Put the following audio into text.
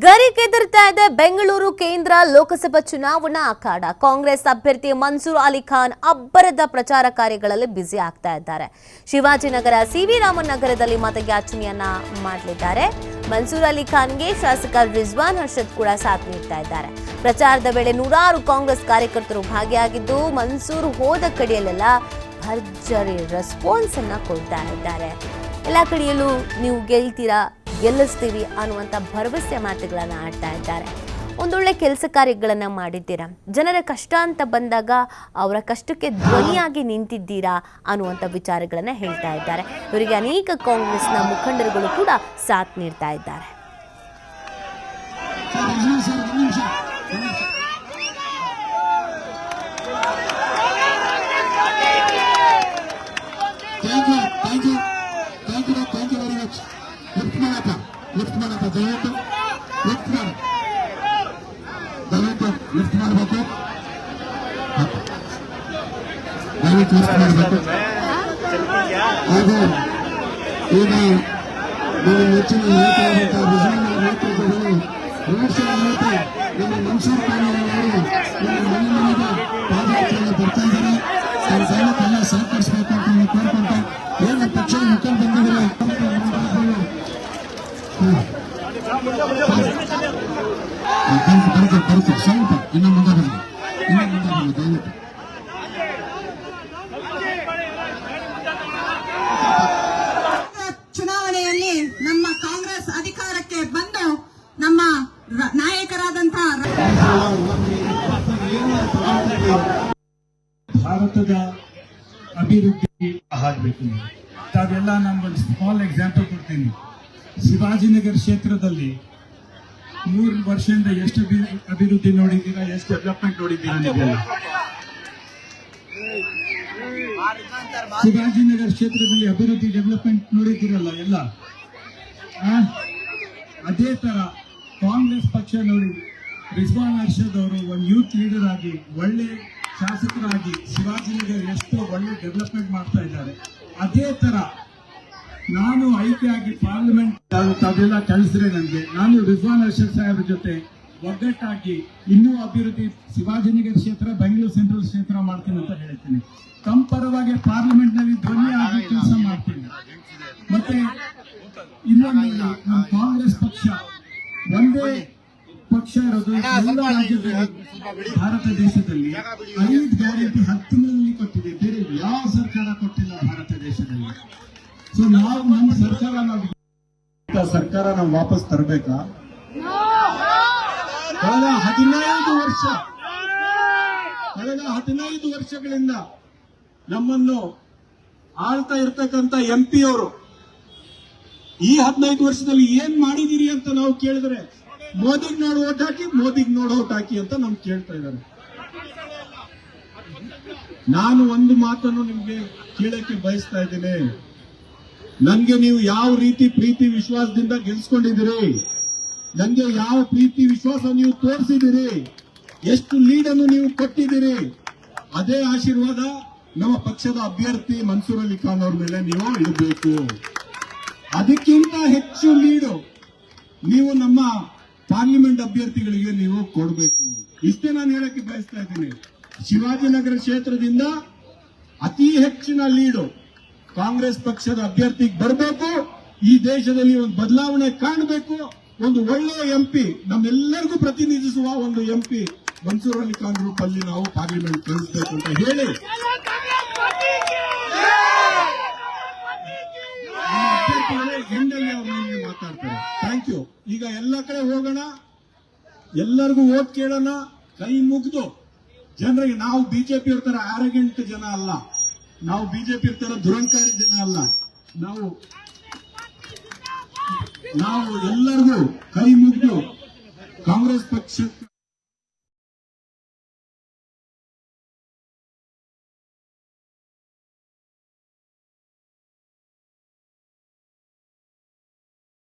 ಗರಿಗೆದರ್ತಾ ಇದೆ ಬೆಂಗಳೂರು ಕೇಂದ್ರ ಲೋಕಸಭಾ ಚುನಾವಣಾ ಅಖಾಡ. ಕಾಂಗ್ರೆಸ್ ಅಭ್ಯರ್ಥಿ ಮನ್ಸೂರ್ ಅಲಿ ಖಾನ್ ಅಬ್ಬರದ ಪ್ರಚಾರ ಕಾರ್ಯಗಳಲ್ಲಿ ಬ್ಯುಸಿ ಆಗ್ತಾ ಇದ್ದಾರೆ. ಶಿವಾಜಿನಗರ, ಸಿವಿ ರಾಮನ್ ನಗರದಲ್ಲಿ ಮತಯಾಚನೆಯನ್ನ ಮಾಡಲಿದ್ದಾರೆ. ಮನ್ಸೂರ್ ಅಲಿ ಖಾನ್ಗೆ ಶಾಸಕ ರಿಜ್ವಾನ್ ಅರ್ಷದ್ ಕೂಡ ಸಾಥ್ ನೀಡ್ತಾ ಇದ್ದಾರೆ. ಪ್ರಚಾರದ ವೇಳೆ ನೂರಾರು ಕಾಂಗ್ರೆಸ್ ಕಾರ್ಯಕರ್ತರು ಭಾಗಿಯಾಗಿದ್ದು ಮನ್ಸೂರ್ ಹೋದ ಕಡೆಯಲ್ಲೆಲ್ಲ ಭರ್ಜರಿ ರೆಸ್ಪಾನ್ಸ್ ಅನ್ನ ಕೊಡ್ತಾ ಇದ್ದಾರೆ. ಎಲ್ಲ ಕಡೆಯಲ್ಲೂ ನೀವು ಗೆಲ್ತೀರಾ, ಗೆಲ್ಲಿಸ್ತೀವಿ ಅನ್ನುವಂಥ ಭರವಸೆ ಮಾತುಗಳನ್ನು ಆಡ್ತಾ ಇದ್ದಾರೆ. ಒಂದೊಳ್ಳೆ ಕೆಲಸ ಕಾರ್ಯಗಳನ್ನು ಮಾಡಿದ್ದೀರಾ, ಜನರ ಕಷ್ಟ ಅಂತ ಬಂದಾಗ ಅವರ ಕಷ್ಟಕ್ಕೆ ಧ್ವನಿಯಾಗಿ ನಿಂತಿದ್ದೀರಾ ಅನ್ನುವಂಥ ವಿಚಾರಗಳನ್ನು ಹೇಳ್ತಾ ಇದ್ದಾರೆ. ಇವರಿಗೆ ಅನೇಕ ಕಾಂಗ್ರೆಸ್ನ ಮುಖಂಡರುಗಳು ಕೂಡ ಸಾಥ್ ನೀಡ್ತಾ ಇದ್ದಾರೆ. ಹಾಗೂ ಈಗ ನೀವು ನೆಚ್ಚಿನ ನೇತೃತ್ವದಲ್ಲಿ ನಿಮ್ಮ ಮನ್ಸೂರ್ ಖಾನವರು ನಿಮ್ಮ ಮನೆ ಮನೆಗೆ ಪಾದಯಾತ್ರೆಯನ್ನು ಬರ್ತಾ ಇದ್ದಾರೆ. ಎಲ್ಲ ಸಹಕರಿಸಬೇಕು ಅಂತ ನೀವು ಕೋರ್ಕೊಂತ ಏನು ಪಕ್ಷ ಮುಖಂಡ ಬಂದಿದ್ದಾರೆ. ಸ್ವಲ್ಪ ಇನ್ನು ಮುಂದೆ ಬನ್ನಿ, ದಯವಿಟ್ಟು. ಚುನಾವಣೆಯಲ್ಲಿ ನಮ್ಮ ಕಾಂಗ್ರೆಸ್ ಅಧಿಕಾರಕ್ಕೆ ಬಂದು ನಮ್ಮ ನಾಯಕರಾದಂತಹ ಭಾರತದ ಅಭಿವೃದ್ಧಿ ಆಗಬೇಕು. ತಾವೆಲ್ಲ ನಾನು ಸ್ಮಾಲ್ ಎಕ್ಸಾಂಪಲ್ ಕೊಡ್ತೀನಿ. ಶಿವಾಜಿನಗರ ಕ್ಷೇತ್ರದಲ್ಲಿ 3 ವರ್ಷದಿಂದ ಎಷ್ಟು ಅಭಿವೃದ್ಧಿ ನೋಡಿದ್ದೀರಾ, ಎಷ್ಟು ಡೆವಲಪ್ಮೆಂಟ್ ನೋಡಿದ್ದೀರಾ ನೀವೆಲ್ಲ? ಶಿವಾಜಿನಗರ ಕ್ಷೇತ್ರದಲ್ಲಿ ಅಭಿವೃದ್ಧಿ ಡೆವಲಪ್ಮೆಂಟ್ ನೋಡಿದ್ದೀರಲ್ಲ ಎಲ್ಲ. ಅದೇ ತರ ಕಾಂಗ್ರೆಸ್ ಪಕ್ಷ ನೋಡಿ, ರಿಜ್ವಾನ್ ಅರ್ಷದ್ ಅವರು ಒಂದು ಯೂತ್ ಲೀಡರ್ ಆಗಿ ಒಳ್ಳೆ ಶಾಸಕರಾಗಿ ಶಿವಾಜಿನಗರ ಎಷ್ಟು ಒಳ್ಳೆ ಡೆವಲಪ್ಮೆಂಟ್ ಮಾಡ್ತಾ ಇದ್ದಾರೆ. ಅದೇ ತರ ನಾನು ಆಯ್ಕೆಯಾಗಿ ಪಾರ್ಲಿಮೆಂಟ್ ತಾವೆಲ್ಲ ಕಳಿಸಿದ್ರೆ ನನಗೆ, ನಾನು ರಿಜ್ವಾನ್ ಅರ್ಷದ್ ಸಾಹೇಬ್ರ ಜೊತೆ ಒಗ್ಗಟ್ಟಾಗಿ ಇನ್ನೂ ಅಭಿವೃದ್ಧಿ ಶಿವಾಜಿನಗರ ಕ್ಷೇತ್ರ, ಬೆಂಗಳೂರು ಸೆಂಟ್ರಲ್ ಕ್ಷೇತ್ರ ಮಾಡ್ತೀನಿ ಅಂತ ಹೇಳ್ತೀನಿ. ತಮ್ಮ ಪರವಾಗಿ ಪಾರ್ಲಿಮೆಂಟ್ ನಲ್ಲಿ ಧ್ವನಿ ಆಗಿ ಕೆಲಸ ಮಾಡ್ತೀನಿ. ಮತ್ತೆ ಇನ್ನೊಂದು, ನಮ್ಮ ಕಾಂಗ್ರೆಸ್ ಪಕ್ಷ ಒಂದೇ ಪಕ್ಷ ಇರೋದು ಎಲ್ಲ ರಾಜ್ಯದಲ್ಲಿ, ಭಾರತ ದೇಶದಲ್ಲಿ 5 ಗ್ಯಾರಂಟಿ 10 ತಿಂಗಳಲ್ಲಿ ಕೊಟ್ಟಿದೆ. ಬೇರೆ ಯಾವ ಸರ್ಕಾರ ಕೊಟ್ಟಿಲ್ಲ ಭಾರತ ದೇಶದಲ್ಲಿ. ಸೊ ನಾವು ನಮ್ಮ ಸರ್ಕಾರ ನಾವು ವಾಪಸ್ ತರಬೇಕಾ? ಕಳೆದ 15 ವರ್ಷಗಳಿಂದ ನಮ್ಮನ್ನು ಆಳ್ತಾ ಇರ್ತಕ್ಕಂಥ MP ಅವರು ಈ 15 ವರ್ಷದಲ್ಲಿ ಏನ್ ಮಾಡಿದಿರಿ ಅಂತ ನಾವು ಕೇಳಿದ್ರೆ, ಮೋದಿಗ್ ನೋಡಿ ಓಟ್ ಹಾಕಿ, ಮೋದಿಗ್ ನೋಡಿ ಓಟ್ ಹಾಕಿ ಅಂತ ನಮ್ಗೆ ಕೇಳ್ತಾ ಇದ್ದಾರೆ. ನಾನು ಒಂದು ಮಾತನ್ನು ನಿಮ್ಗೆ ಕೇಳಕ್ಕೆ ಬಯಸ್ತಾ ಇದ್ದೇನೆ. ನನ್ಗೆ ನೀವು ಯಾವ ರೀತಿ ಪ್ರೀತಿ ವಿಶ್ವಾಸದಿಂದ ಗೆಲ್ಸ್ಕೊಂಡಿದ್ದೀರಿ, ನನ್ಗೆ ಯಾವ ಪ್ರೀತಿ ವಿಶ್ವಾಸ ನೀವು ತೋರಿಸಿದಿರಿ, ಎಷ್ಟು ಲೀಡನ್ನು ನೀವು ಕೊಟ್ಟಿದ್ದೀರಿ, ಅದೇ ಆಶೀರ್ವಾದ ನಮ್ಮ ಪಕ್ಷದ ಅಭ್ಯರ್ಥಿ ಮನ್ಸೂರ್ ಅಲಿ ಖಾನ್ ಅವ್ರ ಮೇಲೆ ನೀವು ಇಡಬೇಕು. ಅದಕ್ಕಿಂತ ಹೆಚ್ಚು ಲೀಡು ನೀವು ನಮ್ಮ ಪಾರ್ಲಿಮೆಂಟ್ ಅಭ್ಯರ್ಥಿಗಳಿಗೆ ನೀವು ಕೊಡಬೇಕು. ಇಷ್ಟೇ ನಾನು ಹೇಳಕ್ಕೆ ಬಯಸ್ತಾ ಇದ್ದೀನಿ. ಶಿವಾಜಿನಗರ ಕ್ಷೇತ್ರದಿಂದ ಅತಿ ಹೆಚ್ಚಿನ ಲೀಡು ಕಾಂಗ್ರೆಸ್ ಪಕ್ಷದ ಅಭ್ಯರ್ಥಿಗೆ ಬರಬೇಕು. ಈ ದೇಶದಲ್ಲಿ ಒಂದು ಬದಲಾವಣೆ ಕಾಣಬೇಕು. ಒಂದು ಒಳ್ಳೆಯ MP, ನಮ್ಮೆಲ್ಲರಿಗೂ ಪ್ರತಿನಿಧಿಸುವ ಒಂದು MP ಮನ್ಸೂರ್ ಅಲಿ ಖಾನ್ ರೂಪಲ್ಲಿ ನಾವು ಪಾರ್ಲಿಮೆಂಟ್ ಕಳಿಸಬೇಕು ಅಂತ ಹೇಳಿ ಎಂಡಲ್ಲಿ ಅವರು ಮಾತಾಡ್ತಾರೆ. Thank you. ಈಗ ಎಲ್ಲ ಕಡೆ ಹೋಗೋಣ, ಎಲ್ಲರಿಗೂ ಓಟ್ ಕೇಳೋಣ, ಕೈ ಮುಗಿದು ಜನರಿಗೆ. ನಾವು ಬಿಜೆಪಿ ಇರ್ತಾರ ಆರೋಗ್ಯಂಟ್ ಜನ ಅಲ್ಲ, ನಾವು ಬಿಜೆಪಿ ಇರ್ತಾರ ದುರಂಕಾರಿ ಜನ ಅಲ್ಲ. ನಾವು ಎಲ್ಲರಿಗೂ ಕೈ ಮುಗಿದು ಕಾಂಗ್ರೆಸ್ ಪಕ್ಷ